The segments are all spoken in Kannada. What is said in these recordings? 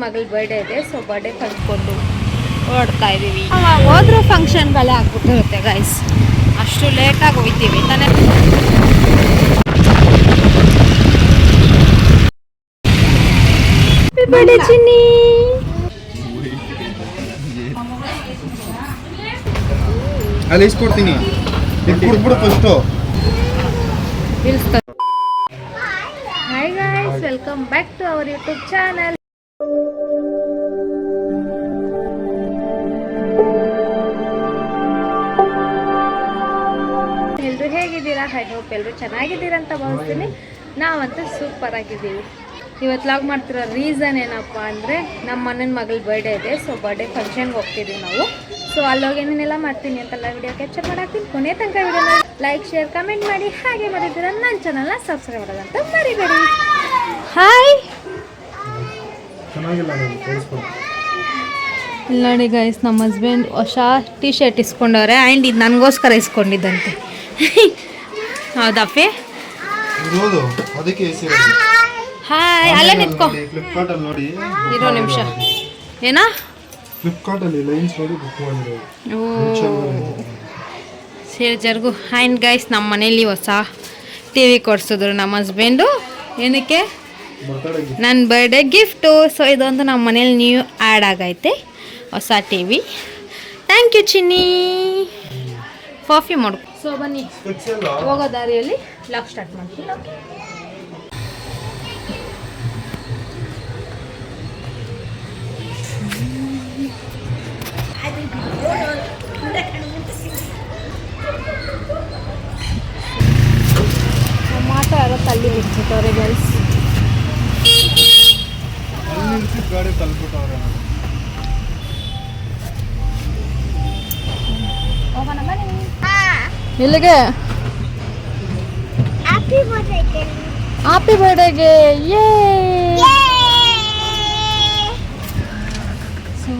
ಮಗಳ ಬರ್ಡೇ ಇದೆ. ಸೊ ಬರ್ಡೇ ಕಲ್ತ್ಕೊಂಡು ಓಡ್ತಾ ಇದ್ದೀವಿ. ಹೋದ್ರೂ ಫಂಕ್ಷನ್ಗಳೇ ಆಗ್ಬಿಟ್ಟಿರುತ್ತೆ ಗೈಸ್, ಅಷ್ಟು ಲೇಟಾಗಿ ಹೋಗ್ತೀವಿ ತಾನೇ. ಬರ್ಡೇ ಚಿನ್ನಿ, ಅಲ್ಲಿ ಇಸ್ಕೊಡ್ತೀನಿ, ಕುಡ್ಬಿಡು first. Hi guys, welcome back to our YouTube channel. ಎಲ್ಲರೂ ಹೇಗಿದ್ದೀರಾ? ಐ ಹೋಪ್ ಎಲ್ಲರೂ ಚೆನ್ನಾಗಿದ್ದೀರಾ ಅಂತ ಭಾವಿಸ್ತೀನಿ. ನಾವಂತೂ ಸೂಪರ್ ಆಗಿದ್ದೀವಿ. ಇವತ್ತು ಲಾಗ್ ಮಾಡ್ತಿರೋ ರೀಸನ್ ಏನಪ್ಪ ಅಂದರೆ ನಮ್ಮ ಅಣ್ಣನ ಮಗಳ ಬರ್ಡೇ ಇದೆ. ಸೊ ಬರ್ಡೇ ಫಂಕ್ಷನ್ಗೆ ಹೋಗ್ತಿದ್ದೀವಿ ನಾವು. ಸೊ ಅಲ್ಲೋಗಿ ಏನೇನೆಲ್ಲ ಮಾಡ್ತೀನಿ ಅಂತೆಲ್ಲ ವಿಡಿಯೋ ಕ್ಯಾಪ್ಚರ್ ಮಾಡಾಕ್ತೀನಿ. ಕೊನೆ ತನಕ ವಿಡಿಯೋನ ಲೈಕ್, ಶೇರ್, ಕಮೆಂಟ್ ಮಾಡಿ. ಹಾಗೆ ಮರಿತೀರ ನನ್ನ ಚಾನಲ್ನ ಸಬ್ಸ್ಕ್ರೈಬ್ ಮಾಡೋದಂತ ಮರಿಬೇಡಿ. ಹಾಯ್, ಇಲ್ಲ ನೋಡಿ ಗೈಸ್, ನಮ್ಮ ಹಸ್ಬೆಂಡ್ ಹೊಸ ಟೀ ಶರ್ಟ್ ಇಸ್ಕೊಂಡವ್ರೆ. ಆ್ಯಂಡ್ ಇದು ನನಗೋಸ್ಕರ ಇಸ್ಕೊಂಡಿದ್ದಂತೆ. ಹೌದಪ್ಪಿ? ಹಾಯ್, ಅಲ್ಲೇ ನಿಂತ್ಕೋ. ಫ್ಲಿಪ್ಕಾರ್ಟ್ ಅಲ್ಲಿ ನೋಡಿ, ಇರೋ ನಿಮಿಷ. ಏನಾ? ಫ್ಲಿಪ್ಕಾರ್ಟ್ ಅಲ್ಲಿ ಲೈನ್ಸ್ ನೋಡಿ ಬುಕ್ ಮಾಡಿರೋದು. ಸರಿ ಜರ್ಗು. ಆ್ಯಂಡ್ ಗೈಸ್, ನಮ್ಮ ಮನೇಲಿ ಹೊಸ ಟಿ ವಿ ಕೊಡಿಸಿದ್ರು ನಮ್ಮ ಹಸ್ಬೆಂಡು. ಏನಕ್ಕೆ? ನನ್ನ ಬರ್ಡೇ ಗಿಫ್ಟು. ಸೊ ಇದೊಂದು ನಮ್ಮ ಮನೇಲಿ ನ್ಯೂ ಆ್ಯಡ್ ಆಗೈತೆ, ಹೊಸ T V. Thank you Chinni. Coffee ಮಾಡ್ಕೊ. ಸೊ ಬನ್ನಿ, ಹೋಗೋ ದಾರಿಯಲ್ಲಿ ಲಾಗ್ ಸ್ಟಾರ್ಟ್ ಮಾಡ್ತೀನಿ. ಟೊಮಾಟೊ ಯಾರೋ ತಲ್ಲಿ ಬಿಟ್ಬಿಟ್ಟವ್ರೆ ಗರ್ಲ್ಸ್. ಗಾಡಿ ತಲ್ಬಿಟ್ಟವ್ರೆ. ಎಲ್ಲಿಗೆ? ಹ್ಯಾಪಿ ಬರ್ಡೇಗೆ. ಯೇ! ಸೊ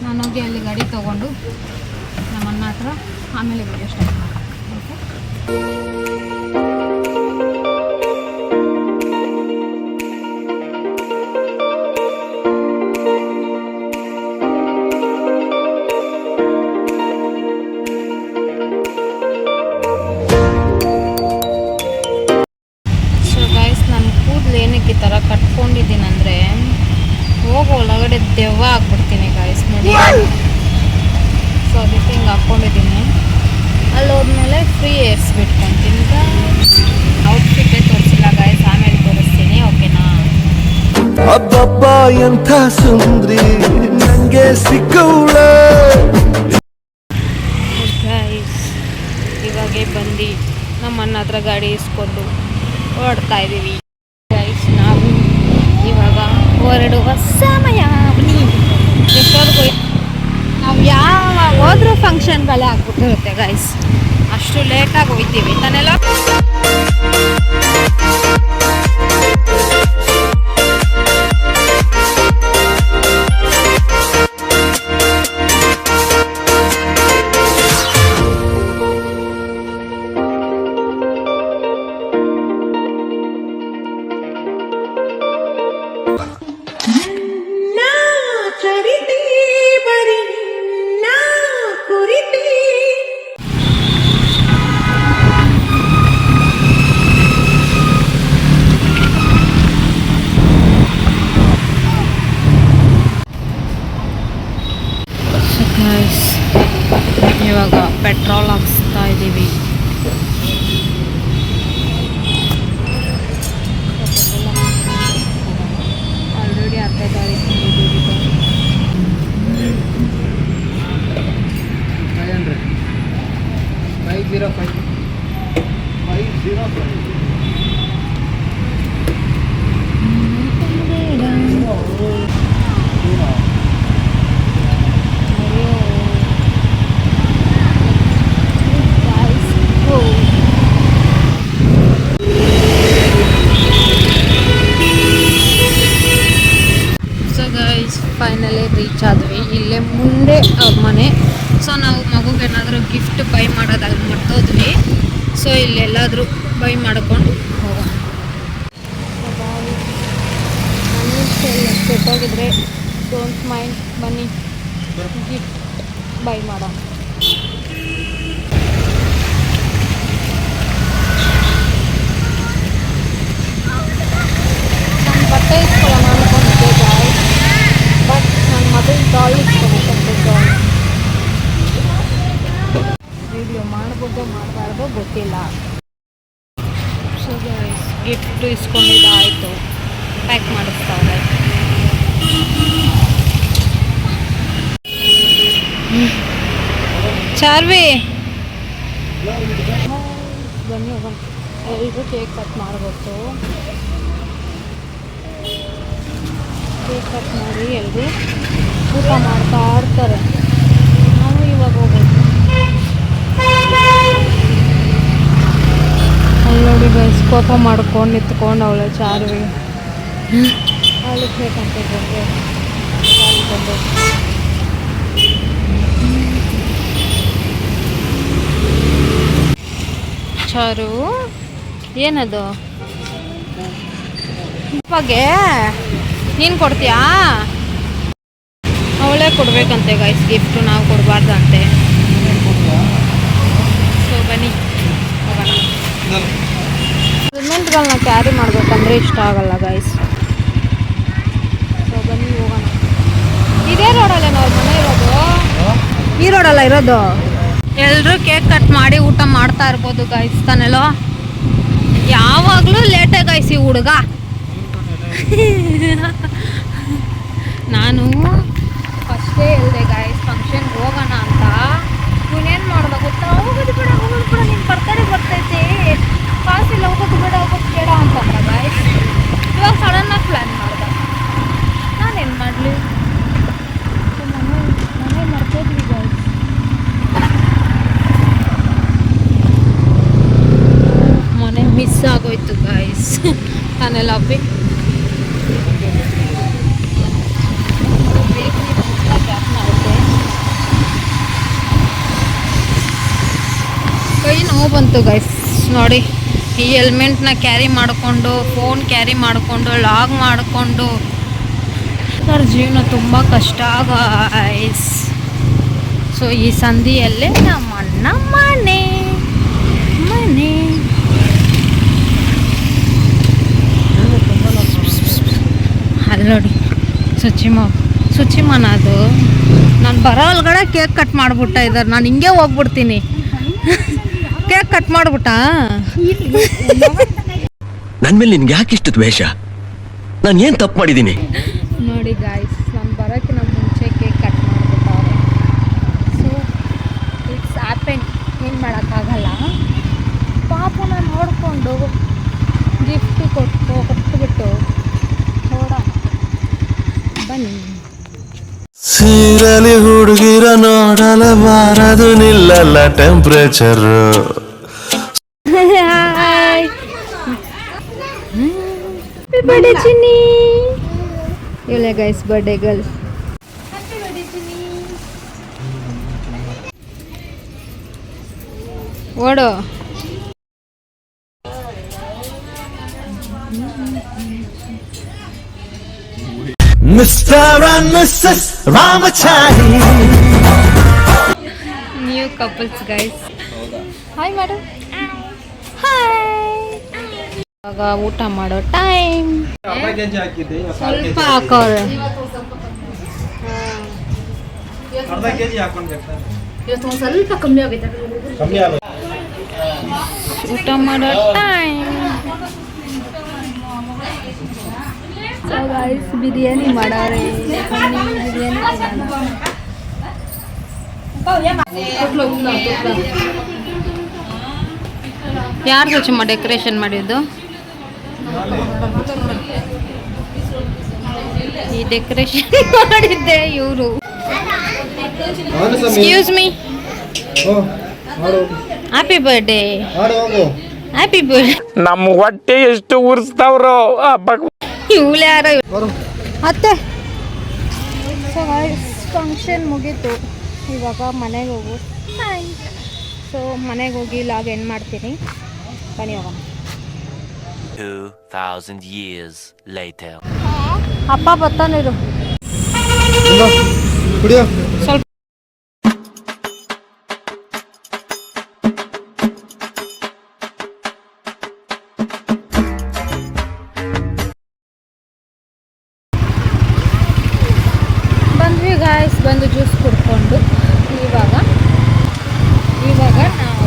ನಾನೋಗಿ ಅಲ್ಲಿ ಗಾಡಿ ತೊಗೊಂಡು ನಮ್ಮ ಅಣ್ಣ ಹತ್ರ ಆಮೇಲೆ ವಿಡಿಯೋ ಸ್ಟಾರ್ಟ್ ಮಾಡ್ತೀನಿ. ಓಕೆ. ಏನಕ್ಕೆ ಈ ಥರ ಕಟ್ಕೊಂಡಿದ್ದೀನಿ ಅಂದರೆ, ಹೋಗೋ ಒಳಗಡೆ ದೆವ್ವ ಆಗ್ಬಿಡ್ತೀನಿ ಗಾಯ್ಸ್ ನೋಡಿ. ಸೊ ಅದಕ್ಕೆ ಹಿಂಗೆ ಹಾಕ್ಕೊಂಡಿದ್ದೀನಿ. ಅಲ್ಲಿ ಹೋದ್ಮೇಲೆ ಫ್ರೀ ಏರ್ಸ್ ಬಿಟ್ಕೊತೀನಿ. ಔಟ್ಫಿಟ್ಟೇ ತೋರಿಸಿಲ್ಲ ಗಾಯ್ಸ್, ಆಮೇಲೆ ತೋರಿಸ್ತೀನಿ. ಓಕೆನಾ? ಅಬ್ಬಬ್ಬ ಎಂಥ ಸುಂದ್ರಿ ನನಗೆ ಸಿಕ್ಕವಳೆ. ಗೈಸ್, ಇವಾಗೆ ಬಂದು ನಮ್ಮ ಅಣ್ಣ ಹತ್ರ ಗಾಡಿ ಇಸ್ಕೊಂಡು ಓಡ್ತಾ ಇದ್ದೀವಿ. ನಾವು ಇವಾಗ ಹೊರಡುವ ಸಮಯ. ಎಷ್ಟೊರ್ಗೂ ನಾವು ಯಾವಾಗ ಹೋದ್ರೂ ಫಂಕ್ಷನ್ಗಳೇ ಆಗ್ಬಿಟ್ಟಿರುತ್ತೆ ಗೈಸ್, ಅಷ್ಟು ಲೇಟಾಗಿ ಹೋಗ್ತೀವಿ ತಾನೆಲ್ಲ. ಇವಾಗ ಪೆಟ್ರೋಲ್ ಹಾಕ್ಸ್ತಾ ಇದ್ದೀವಿ. ಆಲ್ರೆಡಿ ಅರ್ಧ ದಾರಿ ತುಂಬಿದ್ದೀವಿ. 505. ಫೈನಲಿ ರೀಚ್ ಆದ್ವಿ. ಇಲ್ಲೇ ಮುಂದೆ ಅವ್ರ ಮನೆ. ಸೊ ನಾವು ಮಗುಗೆ ಏನಾದರೂ ಗಿಫ್ಟ್ ಬೈ ಮಾಡೋದಾಗ ಮರ್ತೋದ್ವಿ. ಸೊ ಇಲ್ಲೆಲ್ಲಾದರೂ ಬೈ ಮಾಡ್ಕೊಂಡು ಹೋಗೋಣ. ಹೊರಟೋಗಿದ್ರೆ ಡೋಂಟ್ ಮೈಂಡ್ ಬನ್ನಿ ಗಿಫ್ಟ್ ಬೈ ಮಾಡೋಣ. ನಾನು ಬಟ್ಟೆ ಇಸ್ಕೊಳ್ಳೋಣ ಅನ್ಕೊಂಡಿದ್ದೆ ಗಾಯ್ಸ್, ಬಟ್ ನನ್ನ ಮಗಳ ಡಾಲ್ ಇಸ್ಕೊಬೇಕಂತೆ ಗಾಯ್ಸ್. ವಿಡಿಯೋ ಮಾಡ್ಬೋದು ಮಾಡಬಾರ್ದು ಗೊತ್ತಿಲ್ಲ. ಸೊ ಗಾಯ್ಸ್ ಗಿಫ್ಟು ಇಸ್ಕೊಂಡಿದ್ದಾಯಿತು, ಪ್ಯಾಕ್ ಮಾಡಿಸ್ತಾವ್ರೆ. ಚಾರ್ವಿ ಬನ್ನಿ ಹೋಗೋಣ. ಎಲ್ಲರೂ ಕೇಕ್ ಕಟ್ ಮಾಡಬೇಕು. ಕೇಕ್ ಕಟ್ ಮಾಡಿ ಎಲ್ಲರೂ ಊಟ ಮಾಡ್ತಾ ಇರ್ತಾರೆ. ನಾವು ಇವಾಗ ಹೋಗ್ಬೇಕು. ಅಲ್ಲಿ ನೋಡಿ ಗೈಸ್ ಕೋಪ ಮಾಡ್ಕೊಂಡು ನಿಂತ್ಕೊಂಡು ಅವಳೆ ಚಾರ್ವಿ ಅಳಿಸ್ಬೇಕಂತ ಬಂದು ಚಾರು ಏನದು ಬಗ್ಗೆ ನೀನು ಕೊಡ್ತೀಯಾ? ಅವಳೇ ಕೊಡ್ಬೇಕಂತೆ ಗೈಸ್ ಗಿಫ್ಟು, ನಾವು ಕೊಡಬಾರ್ದಂತೆ. ಸೊ ಬನ್ನಿ ಹೋಗೋಣ. ಸಿಮೆಂಟ್ಗಳನ್ನ ಕ್ಯಾರಿ ಮಾಡಬೇಕಂದ್ರೆ ಇಷ್ಟ ಆಗಲ್ಲ ಗೈಸ್. ಸೊ ಬನ್ನಿ ಹೋಗೋಣ. ಇದೇ ರೋಡಲ್ಲೇ ನಾವು ಮನೆ ಇರೋದು, ಈ ರೋಡಲ್ಲ ಇರೋದು. ಎಲ್ಲರೂ ಕೇಕ್ ಕಟ್ ಮಾಡಿ ಊಟ ಮಾಡ್ತಾ ಇರ್ಬೋದು ಗೈಸ್ ತಾನೆಲ್ಲೋ. ಯಾವಾಗಲೂ ಲೇಟೇ ಗೈಸ್ ಈ ಹುಡುಗ. ನಾನು ಫಸ್ಟೇ ಹೇಳಿದೆ ಗೈಸ್ ಫಂಕ್ಷನ್ಗೆ ಹೋಗೋಣ ಅಂತ. ಇವನೇನು ಮಾಡ್ದ ಗೊತ್ತಾ, ಹೋಗೋದು ಬೇಡ ನೀನು ಬರ್ತಡೇ ಬರ್ತೈತೆ, ಕಾಸಿಲ್ಲ ಹೋಗೋದು ಬೇಡ ಅಂತಂದ್ರೆ ಗೈಸ್. ಇವಾಗ ಸಡನ್ನಾಗಿ ಪ್ಲ್ಯಾನ್ ಮಾಡ್ದ. ನಾನೇನು ಮಾಡಲಿ, ಮನೆ ಮರ್ತೋದ್ವಿ ಗೈಸ್. ಮನೆ ಮಿಸ್ ಆಗೋಯ್ತು ಗೈಸ್. ನಾನೆಲ್ಲ ಅಪ್ಪಿ ಕೈ ನೋವು ಬಂತು ಗೈಸ್ ನೋಡಿ. ಈ ಹೆಲ್ಮೆಟ್ನ ಕ್ಯಾರಿ ಮಾಡಿಕೊಂಡು, ಫೋನ್ ಕ್ಯಾರಿ ಮಾಡಿಕೊಂಡು, ಲಾಗ್ ಮಾಡಿಕೊಂಡು ಸರ್ ಜೀವನ ತುಂಬ ಕಷ್ಟ ಗೈಸ್. ಸೊ ಈ ಸಂಧಿಯಲ್ಲೇ ನಮ್ಮ ಅಣ್ಣ ಮನೆ ಅಲ್ಲಿ ನೋಡಿ ಸುಚಿಮನ ಅದು. ನಾನು ಬರೋ ಒಳಗಡೆ ಕೇಕ್ ಕಟ್ ಮಾಡಿಬಿಟ್ಟ ಇದ್ದಾರೆ. ನಾನು ಹಿಂಗೆ ಹೋಗ್ಬಿಡ್ತೀನಿ. ಕೇಕ್ ಕಟ್ ಮಾಡ್ಬಿಟ್ಟ. ನನ್ನ ಮೇಲೆ ನಿನ್ಗೆ ಯಾಕೆ ಇಷ್ಟು ದ್ವೇಷ? ನಾನು ಏನು ತಪ್ಪು ಮಾಡಿದ್ದೀನಿ? ನೋಡಿ ಗಾಯ್ಸ್, ನಾನು ಬರೋಕ್ಕಿಂತ ಮುಂಚೆ ಕೇಕ್ ಕಟ್ ಮಾಡಿಬಿಟ್ಟವ್ರೆ. ಸೊ ಇಟ್ಸ್ ಹ್ಯಾಪನ್, ಏನು ಮಾಡೋಕ್ಕಾಗಲ್ಲ. ಪಾಪನ ನೋಡಿಕೊಂಡು ಗಿಫ್ಟ್ ಕೊಟ್ಬಿಟ್ಟು ನೋಡೋಣ ಬನ್ನಿ. ಸೀರಲಿ ಹುಡುಗಿರ ನೋಡಲಬಾರದು, ನಿಲ್ಲಲ್ಲ ಟೆಂಪ್ರೇಚರ್. ಬರ್ಡೇ ಚಿನ್ನಿ. ಇವಳೆ ಗೈಸ್ ಬರ್ಡೇ ಗರ್ಲ್. ಓಡು. Mister and missus Ramachari. New couples guys. Hi madam. Hi. ಇವಾಗ ಊಟ ಮಾಡೋ ಟೈಮ್. ಸ್ವಲ್ಪ ಹಾಕೋರೆ. ಸ್ವಲ್ಪ ಕಮ್ಮಿ ಆಗಿದೆ. ಊಟ ಮಾಡೋ ಟೈಮ್. ಸೊ ಗೈಸ್ ಬಿರಿಯಾನಿ ಮಾಡಾರೆ. ಬಿರಿಯಾನಿ ಯಾರು ಸ್ವಚ್ಛಮ್ಮ ಡೆಕೋರೇಷನ್ ಮಾಡಿದ್ದು? ಈ ಡೆಕೋರೇಷನ್ ಮಾಡಿದ್ದೆ ಇವರು. Excuse me. Happy birthday. Happy birthday. ನಮ್ಮ ಹೊಟ್ಟೆ ಎಷ್ಟು ಉರ್ಸ್ತಾವ್ರೋ. ಇವಳು ಯಾರೋ ಅತ್ತೆ. ಸೊ ಗೈಸ್ ಫಂಕ್ಷನ್ ಮುಗೀತು, ಇವಾಗ ಮನೆಗೆ ಹೋಗು. ಸೊ ಮನೆಗೆ ಹೋಗಿ ಲಾಗ್ ಎಂಡ್ ಮಾಡ್ತೀನಿ. ಬನ್ನಿ ಹೋಗೋಣ. 2000 years later. ಅಪ್ಪ ಬರ್ತಾನಿರು. ಕುಡಿಯೋ. ಬಂದ್ವಿ ಗಾಯ್ಸ್, ಬಂದು ಜ್ಯೂಸ್ ಕುಡ್ಕೊಂಡು ಇವಾಗ ನಾವು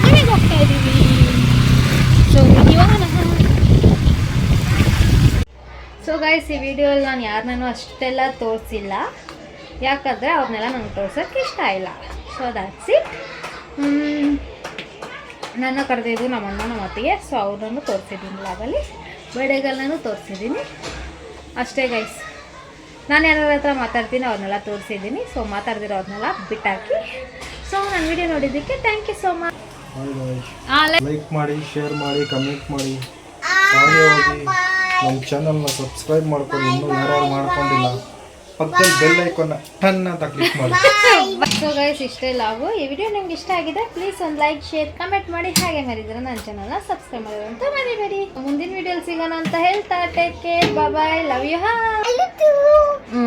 ಮನೆಗೆ ಹೋಗ್ತಾ ಇದ್ದೀವಿ. ಸೊ ಗಾಯ್ಸ್, ಈ ವಿಡಿಯೋಲ್ಲಿ ನಾನು ಯಾರನ್ನೂ ಅಷ್ಟೆಲ್ಲ ತೋರಿಸಿಲ್ಲ, ಯಾಕಂದರೆ ಅವ್ರನ್ನೆಲ್ಲ ನನಗೆ ತೋರ್ಸೋಕ್ಕೆ ಇಷ್ಟ ಇಲ್ಲ. So that's it. ನನ್ನ ಕರೆದಿದ್ದು ನಮ್ಮ ಅಣ್ಣ ನಮ್ಮ ಅತ್ತಿಗೆ, ಸೊ ಅವ್ರನ್ನೂ ತೋರಿಸಿದ್ದೀನಿ ಲಾಗಲ್ಲಿ, ಬರ್ಡೇಗಳನ್ನೂ ತೋರಿಸಿದ್ದೀನಿ ಅಷ್ಟೇ ಗೈಸ್. ನಾನು ಯಾರ ಹತ್ರ ಮಾತಾಡ್ತೀನಿ ಅವ್ರನ್ನೆಲ್ಲ ತೋರಿಸಿದ್ದೀನಿ. ಸೊ ಮಾತಾಡ್ದಿರೋ ಅವ್ರನ್ನೆಲ್ಲ ಬಿಟ್ಟಾಕಿ. ಸೊ ನನ್ನ ವಿಡಿಯೋ ನೋಡಿದ್ದಕ್ಕೆ thank you so much. Like ಮಾಡಿ, ಶೇರ್ ಮಾಡಿ, ಕಮೆಂಟ್ ಮಾಡಿ, ಹಾಗೆ ಹೋಗಿ ನಮ್ಮ ಚಾನಲ್ನ ಸಬ್ಸ್ಕ್ರೈಬ್ ಮಾಡ್ಕೊಂಡು ಇನ್ನೂ ಯಾರ್ಯಾರು ಮಾಡ್ಕೊಂಡಿಲ್ಲ ಪಕ್ಕದಲ್ಲಿ ಬೆಲ್ ಐಕಾನ್ನ ಟನ್ ಅಂತ ಕ್ಲಿಕ್ ಮಾಡಿ. ಸೊ ಗೈಸ್, ಇಷ್ಟೇ ಲಾಗು. ಈ ವಿಡಿಯೋ ನಿಮ್ಗೆ ಇಷ್ಟ ಆಗಿದೆ ಪ್ಲೀಸ್ ಒಂದು ಲೈಕ್, ಶೇರ್, ಕಮೆಂಟ್ ಮಾಡಿ. ಹಾಗೆ ಮರಿದ್ರೆ ನನ್ನ ಚಾನಲ್ನ ಸಬ್ಸ್ಕ್ರೈಬ್ ಮಾಡೋದಂತ ಮರಿಬೇಡಿ. ಮುಂದಿನ ವಿಡಿಯೋಲಿ ಸಿಗೋಣ ಅಂತ ಹೇಳ್ತಾ take care, bye, love you. ಹ್ಞೂ